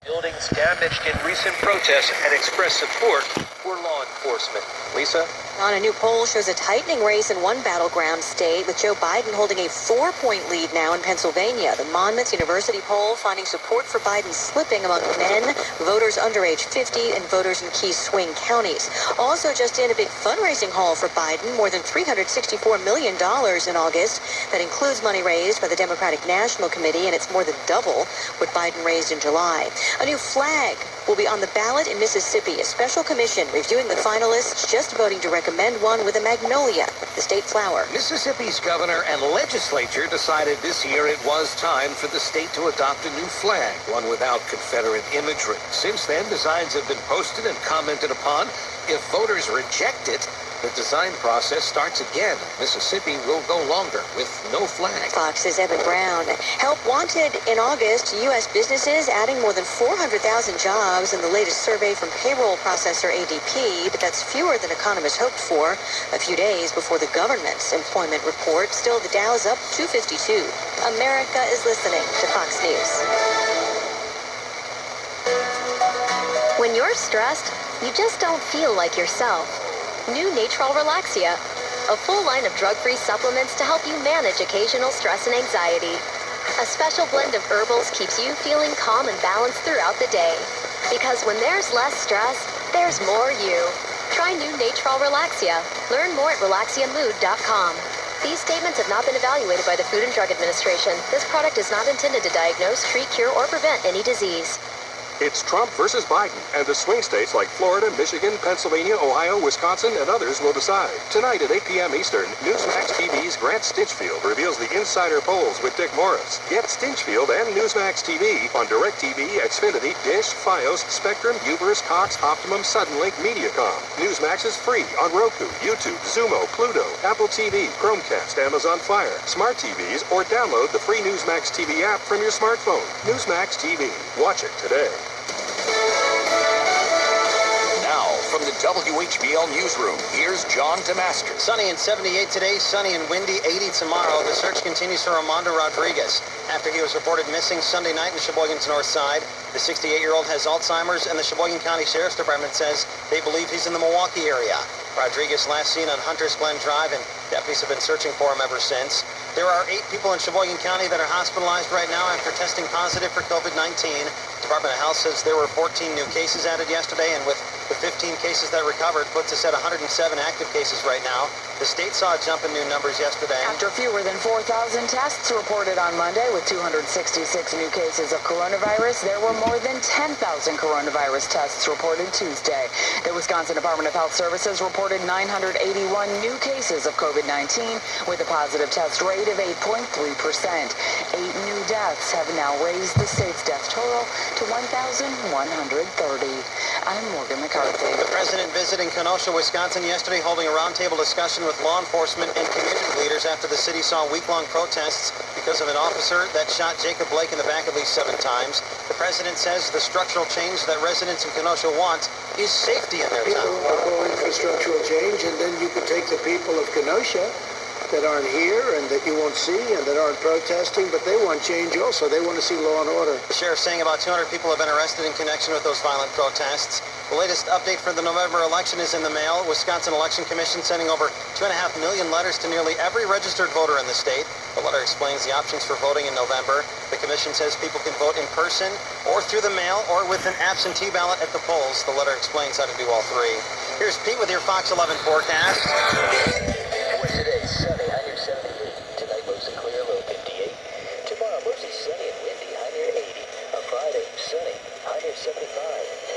Buildings damaged in recent protests and express support for law enforcement. Lisa? On a new poll shows a tightening race in one battleground state, with Joe Biden holding a 4-point lead now in Pennsylvania. The Monmouth University poll finding support for Biden slipping among men, voters under age 50, and voters in key swing counties. Also just in, a big fundraising haul for Biden, more than $364 million in August. That includes money raised by the Democratic National Committee, and it's more than double what Biden raised in July. A new flag will be on the ballot in Mississippi. A special commission reviewing the finalists, just voting to recommend one with a magnolia, the state flower. Mississippi's governor and legislature decided this year it was time for the state to adopt a new flag, one without Confederate imagery. Since then, designs have been posted and commented upon. If voters reject it, the design process starts again. Mississippi will go longer with no flag. Fox's Evan Brown. Help wanted in August. U.S. businesses adding more than 400,000 jobs in the latest survey from payroll processor ADP, but that's fewer than economists hoped for a few days before the government's employment report. Still, the Dow's up 252. America is listening to Fox News. When you're stressed, you just don't feel like yourself. New Natrol Relaxia, a full line of drug-free supplements to help you manage occasional stress and anxiety. A special blend of herbals keeps you feeling calm and balanced throughout the day. Because when there's less stress, there's more you. Try new Natrol Relaxia. Learn more at relaxiamood.com. These statements have not been evaluated by the Food and Drug Administration. This product is not intended to diagnose, treat, cure, or prevent any disease. It's Trump versus Biden, and the swing states like Florida, Michigan, Pennsylvania, Ohio, Wisconsin, and others will decide. Tonight at 8 p.m. Eastern, Newsmax TV's Grant Stinchfield reveals the insider polls with Dick Morris. Get Stinchfield and Newsmax TV on DirecTV, Xfinity, Dish, Fios, Spectrum, Uverse, Cox, Optimum, Suddenlink, Mediacom. Newsmax is free on Roku, YouTube, Xumo, Pluto, Apple TV, Chromecast, Amazon Fire, Smart TVs, or download the free Newsmax TV app from your smartphone. Newsmax TV. Watch it today. Now, from the WHBL Newsroom, here's John Damascus. Sunny and 78 today, sunny and windy, 80 tomorrow. The search continues for Armando Rodriguez after he was reported missing Sunday night in Sheboygan's north side. The 68-year-old has Alzheimer's, and the Sheboygan County Sheriff's Department says they believe he's in the Milwaukee area. Rodriguez last seen on Hunters Glen Drive, and deputies have been searching for him ever since. There are 8 people in Sheboygan County that are hospitalized right now after testing positive for COVID-19. Department of Health says there were 14 new cases added yesterday, and with the 15 cases that recovered, puts us at 107 active cases right now. The state saw a jump in new numbers yesterday. After fewer than 4,000 tests reported on Monday with 266 new cases of coronavirus, there were more than 10,000 coronavirus tests reported Tuesday. The Wisconsin Department of Health Services reported 981 new cases of COVID-19 with a positive test rate of 8.3%. 8 new deaths have now raised the state's death total to 1,130. I'm Morgan McCarthy. The president visiting Kenosha, Wisconsin yesterday, holding a roundtable discussion with law enforcement and community leaders after the city saw week-long protests because of an officer that shot Jacob Blake in the back at least 7 times. The president says the structural change that residents in Kenosha want is safety in their town. People are calling for structural change, and then you could take the people of Kenosha that aren't here and that you won't see and that aren't protesting, but they want change also. They want to see law and order. The sheriff saying about 200 people have been arrested in connection with those violent protests. The latest update for the November election is in the mail. Wisconsin Election Commission sending over 2.5 million letters to nearly every registered voter in the state. The letter explains the options for voting in November. The commission says people can vote in person or through the mail or with an absentee ballot at the polls. The letter explains how to do all three. Here's Pete with your Fox 11 forecast. Today, sunny, high near 78. Tonight, mostly clear, low 58. Tomorrow, mostly sunny and windy, high near 80. On Friday, sunny, high near 75.